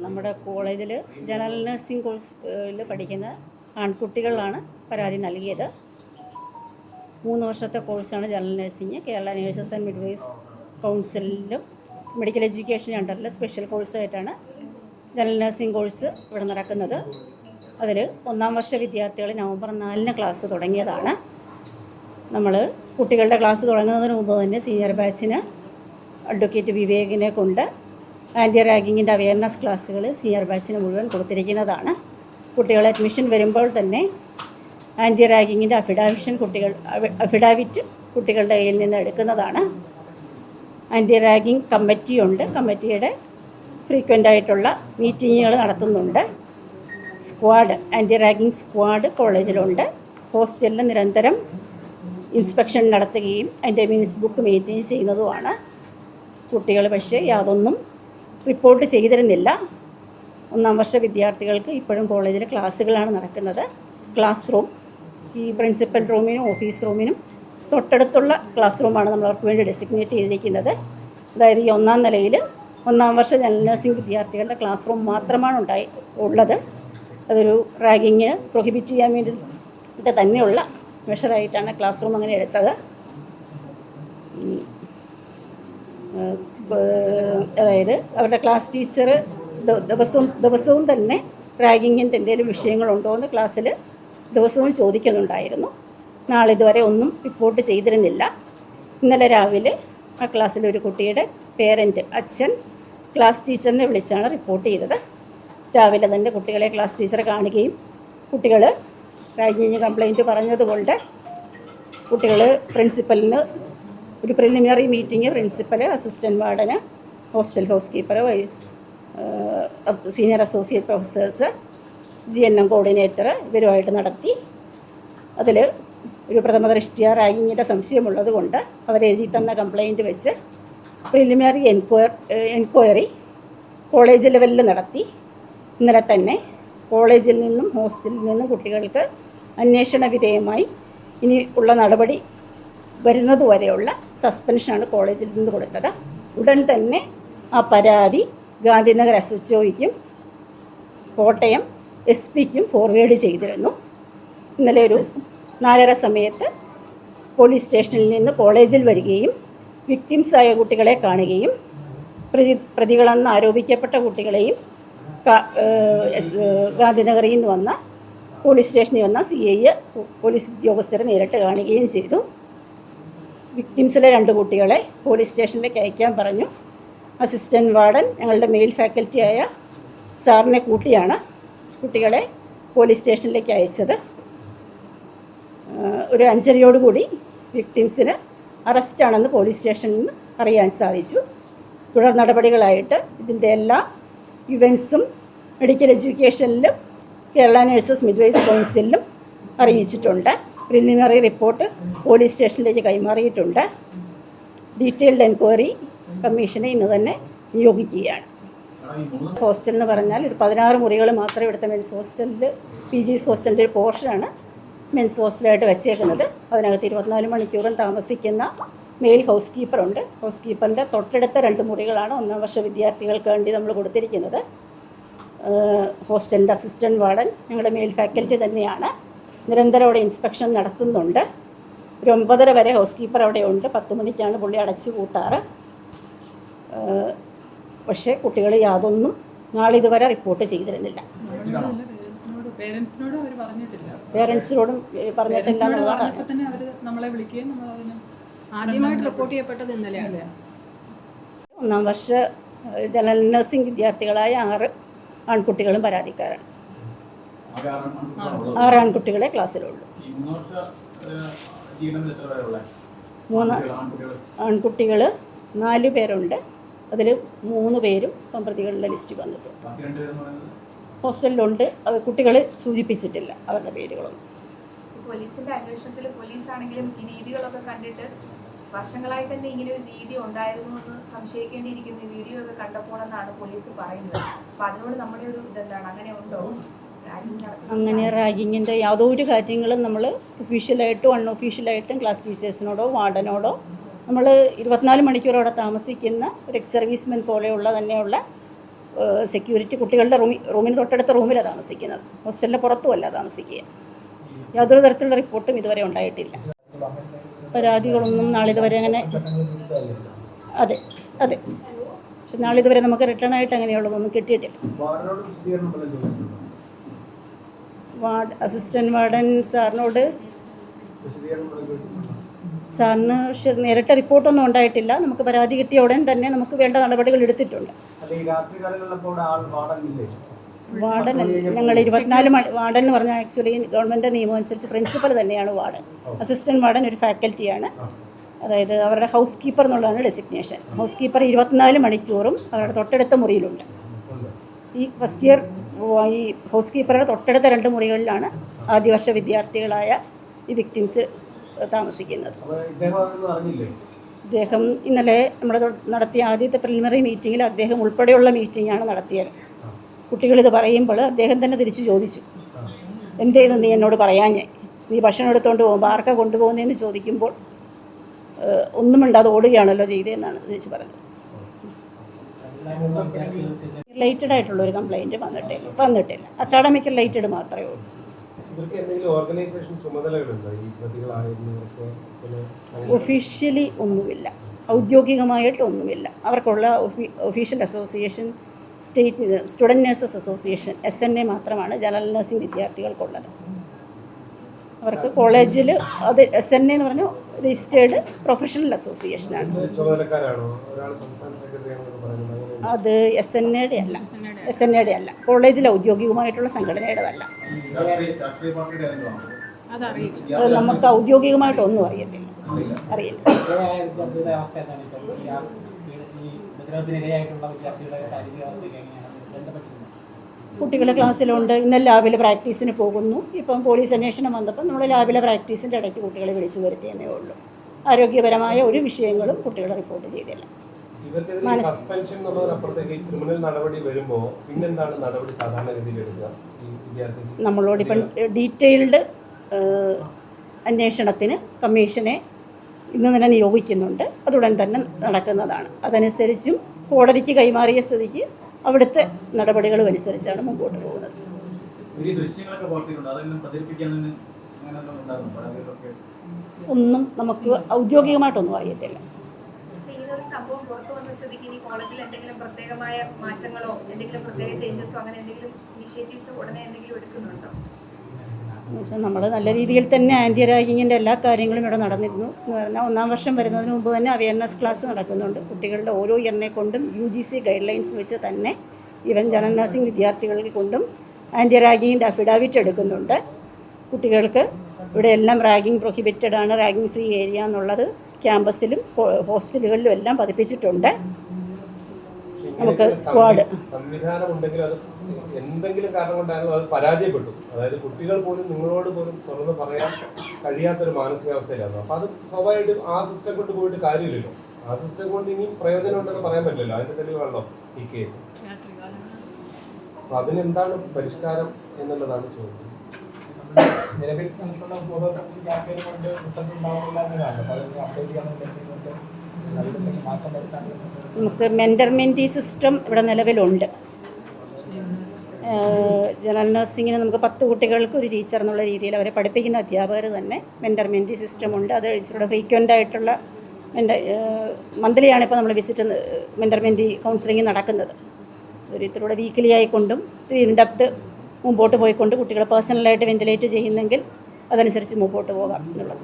നമ്മുടെ കോളേജിൽ general nursing കോഴ്സിൽ പഠിക്കുന്ന ആൺകുട്ടികളാണ് പരാതി നൽകിയത്. 3 വർഷത്തെ കോഴ്സാണ് general nursing. Kerala nurses and midwives കൗൺസിലിലും മെഡിക്കൽ എഡ്യൂക്കേഷൻ അണ്ടറിൽ സ്പെഷ്യൽ കോഴ്സായിട്ടാണ് ജനറൽ നഴ്സിംഗ് കോഴ്സ് ഇവിടെ നടക്കുന്നത്. അതിൽ 1-ാം വർഷ വിദ്യാർത്ഥികൾ നവംബർ 4-ന് ക്ലാസ് തുടങ്ങിയതാണ്. നമ്മൾ കുട്ടികളുടെ ക്ലാസ് തുടങ്ങുന്നതിന് മുമ്പ് തന്നെ സീനിയർ ബാച്ചിന് അഡ്വക്കേറ്റ് വിവേകിനെ കൊണ്ട് ആൻറ്റി റാഗിങ്ങിൻ്റെ അവയർനെസ് ക്ലാസ്സുകൾ സീനിയർ ബാച്ചിന് മുഴുവൻ കൊടുത്തിരിക്കുന്നതാണ്. കുട്ടികളെ അഡ്മിഷൻ വരുമ്പോൾ തന്നെ ആൻറ്റി റാഗിങ്ങിൻ്റെ അഫിഡാവിറ്റ് കുട്ടികളുടെ കയ്യിൽ നിന്ന് എടുക്കുന്നതാണ്. ആൻറ്റി റാഗിങ് കമ്മിറ്റിയുണ്ട്. കമ്മിറ്റിയുടെ ഫ്രീക്വൻ്റ് ആയിട്ടുള്ള മീറ്റിങ്ങുകൾ നടത്തുന്നുണ്ട്. സ്ക്വാഡ്, ആൻറ്റി റാഗിങ് സ്ക്വാഡ് കോളേജിലുണ്ട്. ഹോസ്റ്റലിൽ നിരന്തരം ഇൻസ്പെക്ഷൻ നടത്തുകയും അതിൻ്റെ മിനിറ്റ്സ് ബുക്ക് മെയിൻറ്റെയിൻ ചെയ്യുന്നതുമാണ്. കുട്ടികൾ പക്ഷേ യാതൊന്നും റിപ്പോർട്ട് ചെയ്തിരുന്നില്ല. 1-ാം വർഷ വിദ്യാർത്ഥികൾക്ക് ഇപ്പോഴും കോളേജിൽ ക്ലാസ്സുകളാണ് നടക്കുന്നത്. ക്ലാസ് റൂം ഈ പ്രിൻസിപ്പൽ റൂമിനും ഓഫീസ് റൂമിനും തൊട്ടടുത്തുള്ള ക്ലാസ് റൂമാണ് നമ്മൾ അവർക്ക് വേണ്ടി ഡെസിഗ്നേറ്റ് ചെയ്തിരിക്കുന്നത്. അതായത് ഈ 1-ാം നിലയിൽ 1-ാം വർഷ ജനറൽ നഴ്സിംഗ് വിദ്യാർത്ഥികളുടെ ക്ലാസ് റൂം മാത്രമാണ് ഉള്ളത്. അതൊരു റാഗിങ് പ്രൊഹിബിറ്റ് ചെയ്യാൻ വേണ്ടിയിട്ട് തന്നെയുള്ള മെഷറായിട്ടാണ് ക്ലാസ് റൂം അങ്ങനെ എടുത്തത്. അതായത് അവരുടെ ക്ലാസ് ടീച്ചർ ദിവസവും തന്നെ റാഗിങ്ങിൻ്റെ എന്തെങ്കിലും വിഷയങ്ങളുണ്ടോ എന്ന് ക്ലാസ്സിൽ ദിവസവും ചോദിക്കുന്നുണ്ടായിരുന്നു. നാളിതുവരെ ഒന്നും റിപ്പോർട്ട് ചെയ്തിരുന്നില്ല. ഇന്നലെ രാവിലെ ആ ക്ലാസ്സിലൊരു കുട്ടിയുടെ പേരൻറ്റ്, അച്ഛൻ ക്ലാസ് ടീച്ചറിനെ വിളിച്ചാണ് റിപ്പോർട്ട് ചെയ്തത്. രാവിലെ തന്നെ കുട്ടികളെ ക്ലാസ് ടീച്ചറെ കാണുകയും കുട്ടികൾ റാഗിങ് കംപ്ലയിൻറ്റ് പറഞ്ഞതുകൊണ്ട് കുട്ടികൾ പ്രിൻസിപ്പലിന് ഒരു പ്രിലിമിനറി മീറ്റിംഗ് പ്രിൻസിപ്പൽ, അസിസ്റ്റൻറ്റ് വാർഡന്, hostel house keeper, senior associate professors, GNM coordinator ഇവരുമായിട്ട് നടത്തി. അതിൽ ഒരു പ്രഥമ ദൃഷ്ട്യാ റാഗിങ്ങിൻ്റെ സംശയമുള്ളത് കൊണ്ട് അവരെഴുതി തന്ന കംപ്ലയിൻറ്റ് വെച്ച് പ്രിലിമിനറി എൻക്വയറി കോളേജ് ലെവലിൽ നടത്തി. ഇന്നലെ തന്നെ കോളേജിൽ നിന്നും ഹോസ്റ്റലിൽ നിന്നും കുട്ടികൾക്ക് അന്വേഷണ വിധേയമായി ഇനി ഉള്ള നടപടി വരുന്നതുവരെയുള്ള സസ്പെൻഷനാണ് കോളേജിൽ നിന്ന് കൊടുത്തത്. ഉടൻ തന്നെ ആ പരാതി ഗാന്ധിനഗർ SHOയ്ക്കും കോട്ടയം SP-ക്കും ഫോർവേഡ് ചെയ്തിരുന്നു. ഇന്നലെ ഒരു 4:30 സമയത്ത് പോലീസ് സ്റ്റേഷനിൽ നിന്ന് കോളേജിൽ വരികയും വിക്ടിംസായ കുട്ടികളെ കാണുകയും പ്രതികളെന്ന് ആരോപിക്കപ്പെട്ട കുട്ടികളെയും ഗാന്ധിനഗറിൽ നിന്ന് വന്ന പോലീസ് സ്റ്റേഷനിൽ വന്ന CI പോലീസ് ഉദ്യോഗസ്ഥരെ നേരിട്ട് കാണുകയും ചെയ്തു. വിക്ടിംസിലെ 2 കുട്ടികളെ പോലീസ് സ്റ്റേഷനിലേക്ക് അയക്കാൻ പറഞ്ഞു. അസിസ്റ്റൻറ്റ് വാർഡൻ ഞങ്ങളുടെ മെയിൽ ഫാക്കൽറ്റിയായ സാറിനെ കൂട്ടിയാണ് കുട്ടികളെ പോലീസ് സ്റ്റേഷനിലേക്ക് അയച്ചത്. ഒരു 5:30യോടുകൂടി വിക്ടിംസിന് അറസ്റ്റാണെന്ന് പോലീസ് സ്റ്റേഷനിൽ നിന്ന് അറിയാൻ സാധിച്ചു. തുടർ നടപടികളായിട്ട് ഇതിൻ്റെ എല്ലാ ഇവൻസും മെഡിക്കൽ എഡ്യൂക്കേഷനിലും കേരള നേഴ്സസ് മിഡ്വൈസ് കൗൺസിലിലും അറിയിച്ചിട്ടുണ്ട്. പ്രിലിമിനറി റിപ്പോർട്ട് പോലീസ് സ്റ്റേഷനിലേക്ക് കൈമാറിയിട്ടുണ്ട്. ഡീറ്റെയിൽഡ് എൻക്വയറി കമ്മീഷനെ ഇന്ന് തന്നെ നിയോഗിക്കുകയാണ്. ഹോസ്റ്റൽ എന്ന് പറഞ്ഞാൽ ഒരു 16 മുറികൾ മാത്രമേ ഇവിടുത്തെ മെൻസ് ഹോസ്റ്റലിൽ PG's ഹോസ്റ്റലിൻ്റെ ഒരു പോർഷനാണ് മെൻസ് ഹോസ്റ്റലായിട്ട് വെച്ചേക്കുന്നത്. അതിനകത്ത് 24 മണിക്കൂറും താമസിക്കുന്ന മെയിൽ ഹൗസ് കീപ്പറുണ്ട്. ഹൗസ് കീപ്പറിൻ്റെ തൊട്ടടുത്ത 2 മുറികളാണ് 1-ാം വർഷ വിദ്യാർത്ഥികൾക്ക് വേണ്ടി നമ്മൾ കൊടുത്തിരിക്കുന്നത്. ഹോസ്റ്റലിൻ്റെ അസിസ്റ്റൻറ്റ് വാർഡൻ ഞങ്ങളുടെ മെയിൽ ഫാക്കൽറ്റി തന്നെയാണ്. നിരന്തരം അവിടെ ഇൻസ്പെക്ഷൻ നടത്തുന്നുണ്ട്. ഒരു 9:30 വരെ ഹൗസ് കീപ്പർ അവിടെ ഉണ്ട്. 10 മണിക്കാണ് പുള്ളി അടച്ചു കൂട്ടാറ്. പക്ഷേ കുട്ടികൾ യാതൊന്നും നാളിതുവരെ റിപ്പോർട്ട് ചെയ്തിരുന്നില്ല. പേരൻസിനോടും പറഞ്ഞിട്ടില്ല എന്നുള്ളതാണ്. ആദ്യമായിട്ട് റിപ്പോർട്ട് ചെയ്യപ്പെട്ടത് ഇന്നലെയാണ്. 1-ാം വർഷ ജനറൽ നഴ്സിംഗ് വിദ്യാർത്ഥികളായ 6 ആൺകുട്ടികളും പരാതിക്കാരാണ്. 6 ആൺകുട്ടികളെ ക്ലാസ്സിലുള്ളൂ. 3 ആൺകുട്ടികൾ 4 പേരുണ്ട്. അതിൽ 3 പേരും പ്രതികളുടെ ലിസ്റ്റ് വന്നിട്ടുണ്ട്. ഹോസ്റ്റലിലുണ്ട്. കുട്ടികൾ സൂചിപ്പിച്ചിട്ടില്ല അവരുടെ പേരുകളൊന്നും. പോലീസിന്റെ അന്വേഷണത്തിൽ പോലീസാണെങ്കിലും ഈ രീതികളൊക്കെ കണ്ടിട്ട് വർഷങ്ങളായി തന്നെ ഇങ്ങനെ ഒരു രീതി ഉണ്ടായിരുന്നു എന്ന് സംശയിക്കേണ്ടിയിരിക്കുന്നു. ഈ വീഡിയോ ഒക്കെ കണ്ടപ്പോഴെന്നാണ് പോലീസ് പറയുന്നത്. അപ്പൊ അതിനോട് നമ്മുടെ ഒരു ഇതെന്താണ്, അങ്ങനെ ഉണ്ടോ? അങ്ങനെ റാഗിങ്ങിൻ്റെ യാതൊരു കാര്യങ്ങളും നമ്മൾ ഒഫീഷ്യലായിട്ടും അൺഒഫീഷ്യലായിട്ടും ക്ലാസ് ടീച്ചേഴ്സിനോടോ വാർഡനോടോ നമ്മൾ 24 മണിക്കൂർ അവിടെ താമസിക്കുന്ന ഒരു എക്സ് സർവീസ്മെൻ പോലെയുള്ള തന്നെയുള്ള സെക്യൂരിറ്റി കുട്ടികളുടെ റൂമിന് തൊട്ടടുത്ത റൂമിലാണ് താമസിക്കുന്നത്. ഹോസ്റ്റലിൻ്റെ പുറത്തുമല്ല താമസിക്കുക. യാതൊരു തരത്തിലുള്ള റിപ്പോർട്ടും ഇതുവരെ ഉണ്ടായിട്ടില്ല. പരാതികളൊന്നും നാളിതുവരെ അങ്ങനെ അതെ അതെ പക്ഷെ നാളിതുവരെ നമുക്ക് റിട്ടേൺ ആയിട്ട് അങ്ങനെയുള്ളതൊന്നും കിട്ടിയിട്ടില്ല. അസിസ്റ്റൻറ്റ് വാർഡൻ സാറിനോട് സാറിന് നേരിട്ട് റിപ്പോർട്ടൊന്നും ഉണ്ടായിട്ടില്ല. നമുക്ക് പരാതി കിട്ടിയ ഉടൻ തന്നെ നമുക്ക് വേണ്ട നടപടികൾ എടുത്തിട്ടുണ്ട്. വാർഡൻ ഞങ്ങൾ 24 മണി വാർഡൻ എന്ന് പറഞ്ഞാൽ ആക്ച്വലി ഗവൺമെൻറ് നിയമം അനുസരിച്ച് പ്രിൻസിപ്പൽ തന്നെയാണ് വാർഡൻ. അസിസ്റ്റൻറ്റ് വാർഡൻ ഒരു ഫാക്കൽറ്റിയാണ്. അതായത് അവരുടെ ഹൗസ് കീപ്പർ എന്നുള്ളതാണ് ഡെസിഗ്നേഷൻ. ഹൗസ് കീപ്പർ 24 മണിക്കൂറും അവരുടെ തൊട്ടടുത്ത മുറിയിലുണ്ട്. ഈ ഫസ്റ്റ് ഇയർ ഈ ഹൗസ് കീപ്പറുടെ തൊട്ടടുത്ത 2 മുറികളിലാണ് ആദ്യവർഷ വിദ്യാർത്ഥികളായ ഈ വിക്ടിംസ് താമസിക്കുന്നത്. അദ്ദേഹം ഇന്നലെ നമ്മുടെ നടത്തിയ ആദ്യത്തെ പ്രിലിമിനറി മീറ്റിങ്ങിൽ അദ്ദേഹം ഉൾപ്പെടെയുള്ള മീറ്റിംഗാണ് നടത്തിയത്. കുട്ടികളിത് പറയുമ്പോൾ അദ്ദേഹം തന്നെ തിരിച്ചു ചോദിച്ചു, എന്തേന്ന് നീ എന്നോട് പറയാഞ്ഞേ, നീ ഭക്ഷണം എടുത്തുകൊണ്ട് പോകുമ്പോൾ ആർക്കാ കൊണ്ടുപോകുന്നതെന്ന് ചോദിക്കുമ്പോൾ ഒന്നും മിണ്ടാതെ ഓടുകയാണല്ലോ ചെയ്തതെന്നാണ് തിരിച്ച് പറഞ്ഞത്. റിലേറ്റഡ് ആയിട്ടുള്ള ഒരു കംപ്ലയിൻറ്റ് വന്നിട്ടില്ല. അക്കാഡമിക് റിലേറ്റഡ് മാത്രമേ ഉള്ളൂ. ഒഫീഷ്യലി ഒന്നുമില്ല, ഔദ്യോഗികമായിട്ടൊന്നുമില്ല. അവർക്കുള്ള official association student nurses association SNA മാത്രമാണ് ജനറൽ നഴ്സിംഗ് വിദ്യാർത്ഥികൾക്കുള്ളത്. അവർക്ക് കോളേജിൽ അത് SNA എന്ന് പറഞ്ഞാൽ രജിസ്റ്റേർഡ് പ്രൊഫഷണൽ അസോസിയേഷനാണ്. അത് SNA അല്ല, കോളേജിൽ ഔദ്യോഗികമായിട്ടുള്ള സംഘടനയുടേതല്ല. അത് നമുക്ക് ഔദ്യോഗികമായിട്ടൊന്നും അറിയില്ല. കുട്ടികളെ ക്ലാസ്സിലുണ്ട്. ഇന്നലെ ലാബിലെ പ്രാക്ടീസിന് പോകുന്നു. ഇപ്പം പോലീസ് അന്വേഷണം വന്നപ്പോൾ നമ്മൾ ലാബിലെ പ്രാക്ടീസിൻ്റെ ഇടയ്ക്ക് കുട്ടികളെ വിളിച്ചു വരുത്തിയെന്നേ ഉള്ളൂ. ആരോഗ്യപരമായ ഒരു വിഷയങ്ങളും കുട്ടികളെ റിപ്പോർട്ട് ചെയ്തില്ല. നമ്മളോടിപ്പം ഡീറ്റെയിൽഡ് അന്വേഷണത്തിന് കമ്മീഷനെ ഇന്ന് തന്നെ നിയോഗിക്കുന്നുണ്ട്. അതുടൻ തന്നെ നടക്കുന്നതാണ്. അതനുസരിച്ചും കോടതിക്ക് കൈമാറിയ സ്ഥിതിക്ക് അവിടുത്തെ നടപടികളും അനുസരിച്ചാണ് മുമ്പോട്ട് പോകുന്നത്. ഒന്നും നമുക്ക് ഔദ്യോഗികമായിട്ടൊന്നും അറിയത്തില്ല. സംഭവം പുറത്തു വന്ന സ്ഥിതിക്ക് ഇനി കോളേജിൽ എന്തെങ്കിലും പ്രത്യേകമായ മാറ്റങ്ങളോ എന്തെങ്കിലും പ്രത്യേക ചേഞ്ചസോ അങ്ങനെ എന്തെങ്കിലും ഇനിഷ്യേറ്റീവ്സ് ഉടനെ എന്തെങ്കിലും എടുക്കുന്നുണ്ടോ? എന്നുവെച്ചാൽ നമ്മൾ നല്ല രീതിയിൽ തന്നെ ആൻറ്റി റാഗിങ്ങിൻ്റെ എല്ലാ കാര്യങ്ങളും ഇവിടെ നടന്നിരുന്നു. എന്ന് പറഞ്ഞാൽ 1-ാം വർഷം വരുന്നതിന് മുമ്പ് തന്നെ അവയർനെസ് ക്ലാസ് നടക്കുന്നുണ്ട്. കുട്ടികളുടെ ഓരോ ഇയറിനെ കൊണ്ടും UGC ഗൈഡ് ലൈൻസ് വെച്ച് തന്നെ ഈവൻ ജനറൽ നഴ്സിംഗ് വിദ്യാർത്ഥികൾക്ക് കൊണ്ടും ആൻറ്റി റാഗിങ്ങിൻ്റെ അഫിഡാവിറ്റ് എടുക്കുന്നുണ്ട്. കുട്ടികൾക്ക് ഇവിടെ എല്ലാം റാഗിങ് പ്രൊഹിബിറ്റഡ് ആണ്, റാഗിങ് ഫ്രീ ഏരിയ എന്നുള്ളത് ക്യാമ്പസിലും ഹോസ്റ്റലുകളിലും എല്ലാം പതിപ്പിച്ചിട്ടുണ്ട്. നമുക്ക് സ്ക്വാഡ് സംവിധാനം ഉണ്ടെങ്കിൽ അത് എന്തെങ്കിലും കാരണം കൊണ്ടായിരുന്നു അത് പരാജയപ്പെട്ടു. അതായത് കുട്ടികൾ പോലും നിങ്ങളോട് പോലും തുറന്ന് പറയാൻ കഴിയാത്തൊരു മാനസികാവസ്ഥയിലായിരുന്നു. അപ്പോൾ അത് സ്വാഭാവികമായിട്ടും ആ സിസ്റ്റം കൊണ്ട് പോയിട്ട് കാര്യമില്ലല്ലോ. ആ സിസ്റ്റം കൊണ്ട് ഇനി പ്രയോജനം ഉണ്ടെന്ന് പറയാൻ പറ്റില്ലല്ലോ. അതിന്റെ തെളിവാണല്ലോ ഈ കേസ്. അപ്പോൾ അതിനെന്താണ് പരിഷ്കാരം എന്നുള്ളതാണ് ചോദ്യം. നിലവിൽ നമുക്കുള്ള കൊണ്ട് റിസൾട്ട് ഉണ്ടാവില്ല എന്നതാണ്. നമുക്ക് മെൻ്റർമെൻറ്റി സിസ്റ്റം ഇവിടെ നിലവിലുണ്ട്. ജനറൽ നഴ്സിങ്ങിന് നമുക്ക് 10 കുട്ടികൾക്ക് ഒരു ടീച്ചർ എന്നുള്ള രീതിയിൽ അവരെ പഠിപ്പിക്കുന്ന അധ്യാപകർ തന്നെ മെൻ്റർമെൻറ്റി സിസ്റ്റമുണ്ട്. അത് ഇച്ചിരി ഫ്രീക്വൻ്റ് ആയിട്ടുള്ള മന്ത്ലിയാണ് ഇപ്പോൾ നമ്മൾ വിസിറ്റ് മെൻ്റർമെൻറ്റി കൗൺസിലിംഗ് നടക്കുന്നത്. ഒരു ഇതിലൂടെ വീക്കിലി ആയിക്കൊണ്ടും ഇൻഡെപ്ത് മുമ്പോട്ട് പോയിക്കൊണ്ട് കുട്ടികളെ പേഴ്സണലായിട്ട് വെന്റിലേറ്റ് ചെയ്യുന്നെങ്കിൽ അതനുസരിച്ച് മുമ്പോട്ട് പോകാം എന്നുള്ളത്.